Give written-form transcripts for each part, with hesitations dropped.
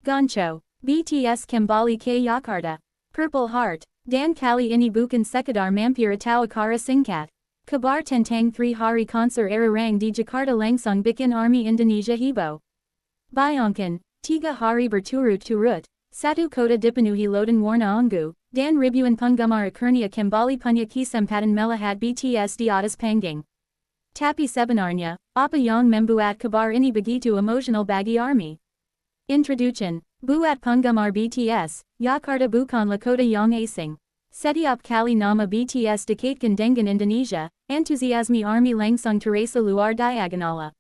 Gancho, Bts Kembali ke Jakarta. Purple Heart, dan kali ini bukan sekedar mampir atau acara singkat. Kabar tentang 3 hari konser Arirang di Jakarta langsung bikin ARMY Indonesia Heboh. Bayangkan, 3 hari berturut-turut, satu kota dipenuhi lautan warna ungu, dan ribuan penggemar akhirnya kembali punya kesempatan melihat BTS di atas panggung. Tapi sebenarnya, apa yang membuat kabar ini begitu emosional bagi ARMY? Introduction, buat penggemar BTS, Jakarta bukanlah kota yang asing. Setiap kali nama BTS dikaitkan dengan Indonesia, antusiasme ARMY langsung terasa luar diagonala.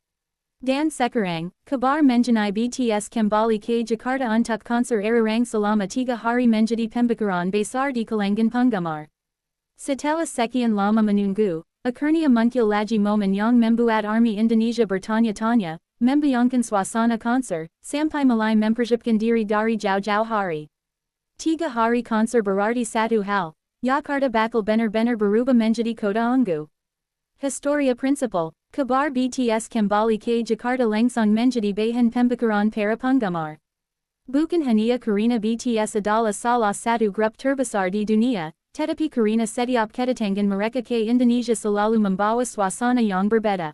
Dan sekarang, kabar mengenai BTS kembali ke Jakarta untuk konser Arirang selama 3 hari menjadi pembicaraan besar di kalangan penggemar. Setelah sekian lama menunggu, akhirnya muncul lagi momen yang membuat ARMY Indonesia bertanya-tanya, membayangkan suasana konser, sampai mulai mempersiapkan diri dari jauh-jauh hari. 3 hari konser berarti satu hal, Jakarta bakal benar-benar berubah menjadi kota ungu. Historia prinsipal, kabar BTS kembali ke Jakarta langsung menjadi bahan pembicaraan para penggemar. Bukan hanya karena BTS adalah salah satu grup terbesar di dunia, tetapi karena setiap kedatangan mereka ke Indonesia selalu membawa suasana yang berbeda.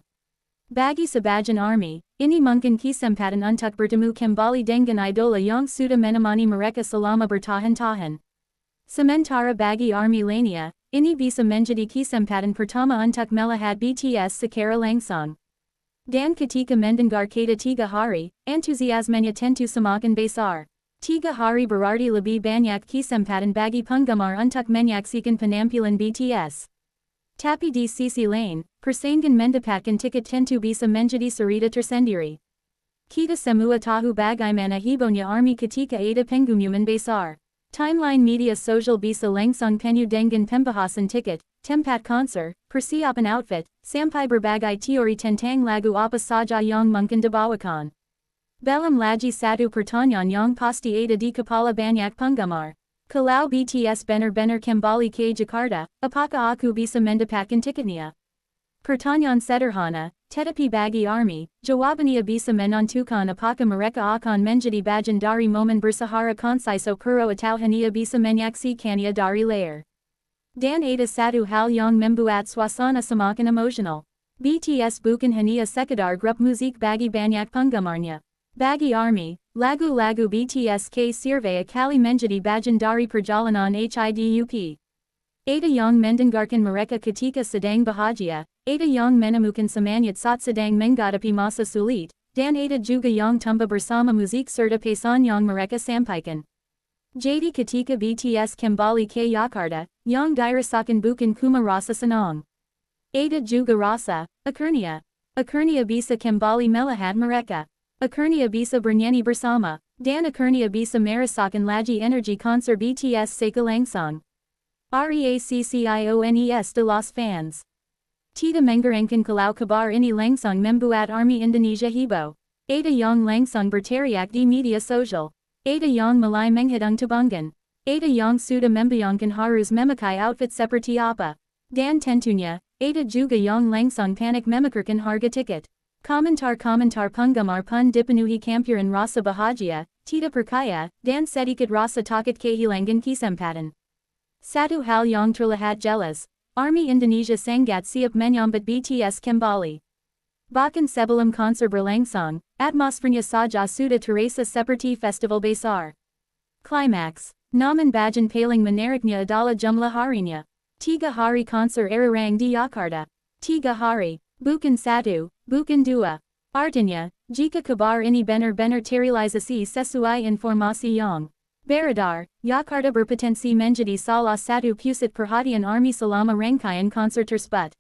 Bagi sebagian ARMY, ini mungkin kesempatan untuk bertemu kembali dengan idola yang sudah menemani mereka selama bertahun-tahun. Sementara bagi ARMY lainnya, ini bisa menjadi kesempatan pertama untuk melihat BTS secara langsung. Dan ketika mendengar kata 3 hari, antusiasmenya tentu semakin besar. 3 hari berarti lebih banyak kesempatan bagi penggemar untuk menyaksikan penampilan BTS. Tapi di sisi lain, persaingan mendapatkan tiket tentu bisa menjadi cerita tersendiri. Kita semua tahu bagaimana hebohnya ARMY ketika ada pengumuman besar. Timeline media sosial bisa langsung penuh dengan pembahasan tiket, tempat konser, persiapan outfit, sampai berbagai teori tentang lagu apa saja yang mungkin dibawakan. Belum lagi satu pertanyaan yang pasti ada di kepala banyak penggemar. Kalau BTS benar-benar kembali ke Jakarta, apakah aku bisa mendapatkan tiketnya? Pertanyaan sederhana, tetapi bagi ARMY, jawabannya bisa menentukan apakah mereka akan menjadi bagian dari momen bersahara conciso pro atau hanya bisa menyaksikannya dari layar. Dan ada satu hal yang membuat suasana semakin emosional. BTS bukan hanya sekedar grup musik bagi banyak penggemarnya. Bagi ARMY, lagu-lagu BTS ke survei kali menjadi bagian dari perjalanan hidup. Ada yang mendengarkan mereka ketika sedang bahagia, ada yang menemukan semangat saat sedang menghadapi masa sulit, dan ada juga yang tumbuh bersama musik serta pesan yang mereka sampaikan. Jadi ketika BTS kembali ke Jakarta, yang dirasakan bukan cuma rasa senang. Ada juga rasa, akhirnya bisa kembali melihat mereka. Akhirnya bisa bernyanyi bersama, dan akhirnya bisa merasakan lagi energi konser BTS secara langsung. Reactions de los fans. Tidak mengherankan kalau kabar ini langsung membuat ARMY Indonesia Heboh. Ada yang langsung berteriak di media sosial. Ada yang mulai menghitung tabungan. Ada yang sudah membayangkan harus memakai outfit seperti apa. Dan tentunya, ada juga yang langsung panik memikirkan harga tiket. Komentar-komentar penggemar pun dipenuhi campuran rasa bahagia, tidak percaya, dan sedikit rasa takut kehilangan kesempatan. Satu hal yang terlihat jelas, ARMY Indonesia sangat siap menyambut BTS kembali. Bahkan sebelum konser berlangsung, atmosfernya saja sudah terasa seperti festival besar. Klimaks, namun bagian paling menariknya adalah jumlah harinya. 3 hari konser Arirang di Jakarta. 3 hari, bukan 1, bukan 2. Artinya, jika kabar ini benar-benar terrealisasi sesuai informasi yang beredar, Jakarta berpotensi menjadi salah satu pusat perhatian ARMY selama rangkaian konser tersebut.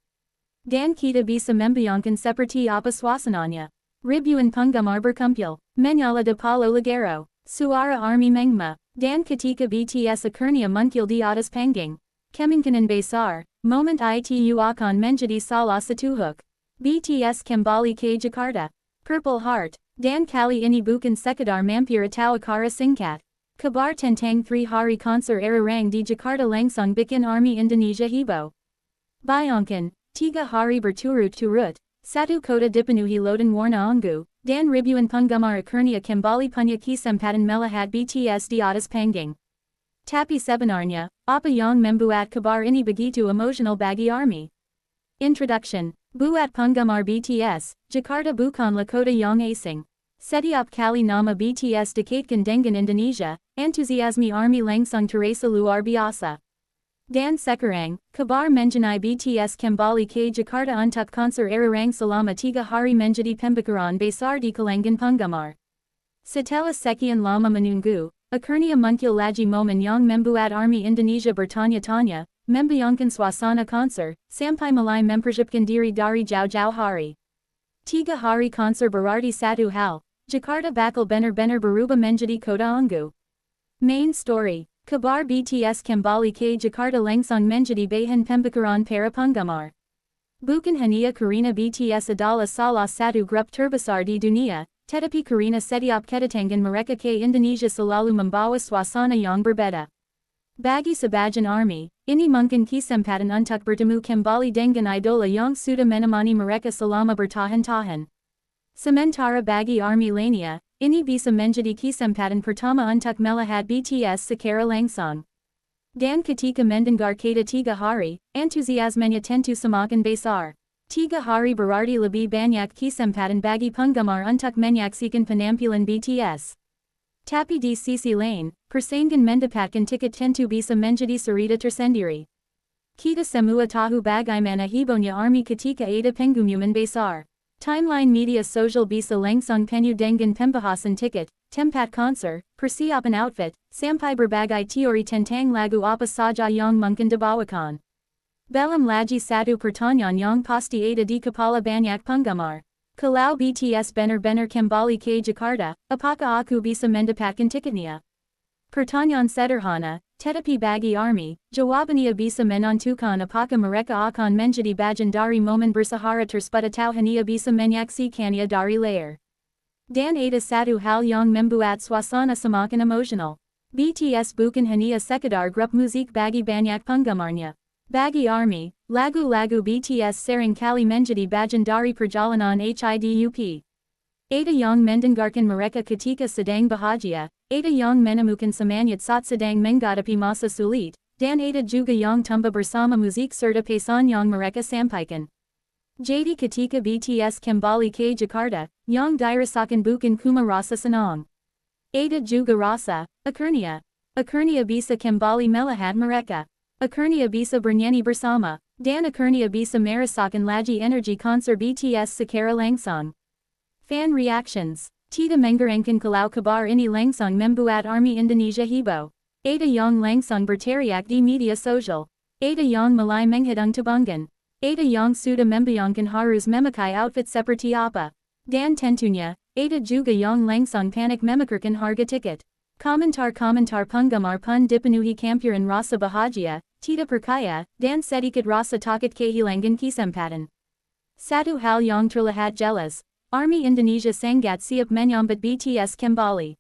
Dan kita bisa membayangkan seperti apa suasananya. Ribuan penggemar berkumpul, menyala de palo ligero, suara ARMY menggema, dan ketika BTS akhirnya muncul di atas panggung, kemungkinan besar, momen itu akan menjadi salah satu hook. BTS kembali ke Jakarta. Purple Heart, dan kali ini bukan sekedar mampir atau acara singkat. Kabar tentang 3 hari konser Arirang di Jakarta langsung bikin ARMY Indonesia Heboh. Bayangkan, 3 hari berturut-turut, satu kota dipenuhi lautan warna ungu, Dan Ribuan Penggemar Akhirnya Kembali Punya Kesempatan Melihat BTS di atas panggung. Tapi sebenarnya, apa yang membuat kabar ini begitu emosional bagi ARMY? Introduction. Buat penggemar BTS, Jakarta bukanlah kota yang asing. Setiap kali nama BTS dikaitkan dengan Indonesia, antusiasme ARMY langsung terasa luar biasa. Dan sekarang, kabar mengenai BTS kembali ke Jakarta untuk konser Arirang selama 3 hari menjadi pembicaraan besar di kalangan penggemar. Setelah sekian lama menunggu, akhirnya muncul lagi momen yang membuat ARMY Indonesia bertanya-tanya, membayangkan suasana konser, sampai mulai mempersiapkan diri dari jauh-jauh hari. 3 hari konser berarti satu hal, Jakarta bakal benar-benar berubah menjadi kota anggu. Main story. Kabar BTS kembali ke Jakarta langsung menjadi bahan pembicaraan para penggemar. Bukan hanya karena BTS adalah salah satu grup terbesar di dunia, tetapi karena setiap kedatangan mereka ke Indonesia selalu membawa suasana yang berbeda. Bagi sebagian ARMY, ini mungkin kesempatan untuk bertemu kembali dengan idola yang sudah menemani mereka selama bertahun-tahun. Sementara bagi ARMY lainnya, ini bisa menjadi kesempatan pertama untuk melihat BTS secara langsung. Dan ketika mendengar kata 3 hari, antusiasmenya tentu semakin besar. 3 hari berarti lebih banyak kesempatan bagi penggemar untuk menyaksikan penampilan BTS. Tapi di sisi lain, persaingan mendapatkan tiket tentu bisa menjadi cerita tersendiri. Kita semua tahu bagaimana hebohnya ARMY ketika ada pengumuman besar. Timeline media sosial bisa langsung penuh dengan pembahasan tiket, tempat konser, persiapan outfit, sampai berbagai teori tentang lagu apa saja yang mungkin dibawakan. Belum lagi satu pertanyaan yang pasti ada di kepala banyak penggemar. Kalau BTS benar-benar kembali ke Jakarta, apakah aku bisa mendapatkan tiketnya? Pertanyaan sederhana, tetapi bagi ARMY, jawabannya bisa menentukan apakah mereka akan menjadi bagian dari momen bersejarah tersebut atau hanya bisa menyaksikannya dari layar. Dan ada satu hal yang membuat suasana semakin emosional. BTS bukan hanya sekedar grup musik bagi banyak penggemarnya. Bagi ARMY, lagu-lagu BTS seringkali menjadi bagian dari perjalanan hidup. Ada yang mendengarkan mereka ketika sedang bahagia, ada yang menemukan semangat saat sedang menghadapi masa sulit, dan ada juga yang tumbuh bersama musik serta pesan yang mereka sampaikan. Jadi ketika BTS kembali ke Jakarta, yang dirasakan bukan cuma rasa senang. Ada juga rasa, akhirnya bisa kembali melihat mereka. Akhirnya bisa bernyanyi bersama, dan akhirnya bisa merasakan lagi energi konser BTS secara langsung. Fan reactions. Tidak mengherankan kalau kabar ini langsung membuat ARMY Indonesia heboh. Ada yang langsung berteriak di media sosial. Ada yang mulai menghitung tabungan. Ada yang sudah membayangkan harus memakai outfit seperti apa. Dan tentunya, ada juga yang langsung panik memikirkan harga tiket. Komentar-komentar penggemar pun dipenuhi campuran rasa bahagia, tidak percaya, dan sedikit rasa takut kehilangan kesempatan. Satu hal yang terlihat jelas, ARMY Indonesia sangat siap menyambut BTS kembali.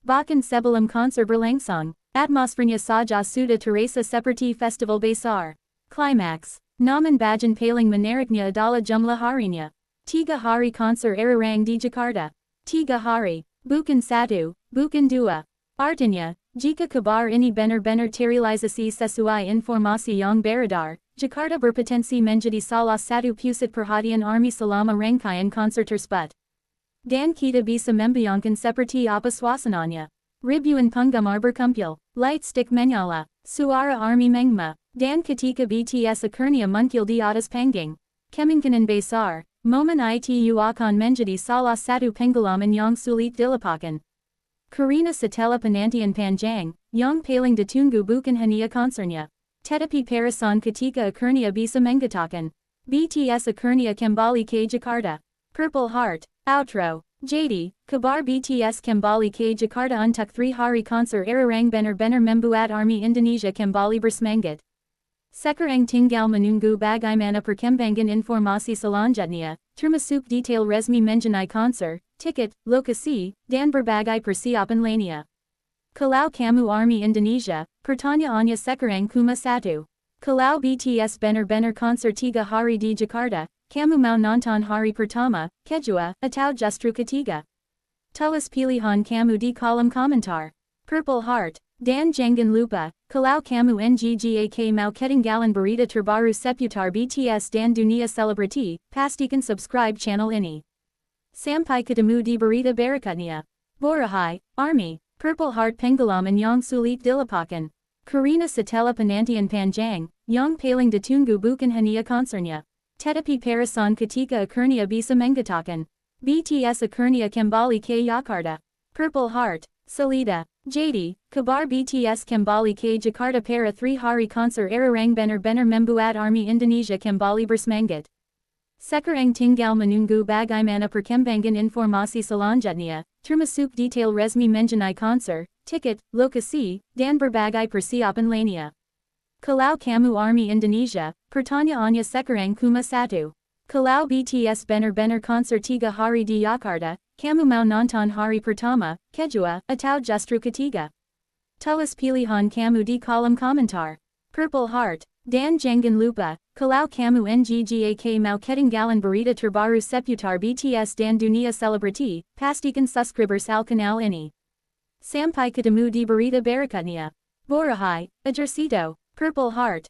Bahkan sebelum konser berlangsung, atmosfernya saja sudah terasa seperti festival besar. Klimaks. Namun bagian paling menariknya adalah jumlah harinya. 3 hari konser Arirang di Jakarta. 3 hari, bukan 1, bukan 2. Artinya, jika kabar ini benar-benar terrealisasi sesuai informasi yang beredar, Jakarta berpotensi menjadi salah satu pusat perhatian ARMY selama rangkaian konser tersebut. Dan kita bisa membayangkan seperti apa suasananya. Ribuan penggemar berkumpul, light stick menyala, suara ARMY menggema, dan ketika BTS akhirnya muncul di atas panggung, kemungkinan besar, momen itu akan menjadi salah satu pengalaman yang sulit dilupakan. Karena setelah penantian panjang, yang paling ditunggu bukan hanya konsernya, tetapi perasaan ketika akhirnya bisa mengatakan, BTS akhirnya kembali ke Jakarta. Purple Heart, Outro. Jadi, kabar BTS kembali ke Jakarta untuk 3 hari konser Arirang benar-benar membuat ARMY Indonesia kembali bersemangat. Sekarang tinggal menunggu bagaimana perkembangan informasi selanjutnya, termasuk detail resmi mengenai konser, tiket, lokasi, dan berbagai persiapan lainnya. Kalau kamu ARMY Indonesia, pertanyaannya sekarang cuma satu. Kalau BTS benar-benar konser 3 hari di Jakarta, kamu mau nonton hari pertama, kedua, atau justru ketiga? Tulis pilihan kamu di kolom komentar. Purple Heart, dan jangan lupa, kalau kamu nggak mau ketinggalan berita terbaru seputar BTS dan dunia selebriti, pastikan subscribe channel ini. Sampai ketemu di berita berikutnya. Borahai, ARMY, Purple Heart pengalaman yang sulit dilupakan. Karena setelah penantian panjang, yang paling ditunggu bukan hanya konsernya, tetapi perasaan ketika akhirnya bisa mengatakan, BTS akhirnya kembali ke Jakarta. Purple Heart, Salida, Jadi, Kabar BTS Kembali ke Jakarta para 3 hari Konser Arirang benar-benar membuat ARMY Indonesia kembali bersemangat. Sekarang tinggal menunggu bagaimana perkembangan informasi selanjutnya, termasuk detail resmi mengenai konser, tiket, lokasi, dan berbagai persiapan lainnya. Kalau kamu ARMY Indonesia, pertanyaannya sekarang cuma satu. Kalau BTS benar-benar konser 3 hari di Jakarta, kamu mau nonton hari pertama, kedua, atau justru ketiga? Tulis pilihan kamu di kolom komentar. Purple Heart, dan jangan lupa, kalau kamu nggak mau ketinggalan berita terbaru seputar BTS dan dunia selebriti, pastikan subscribers al kanal ini. Sampai ketemu di berita berikutnya. Borahai, Ajarcito, Purple Heart.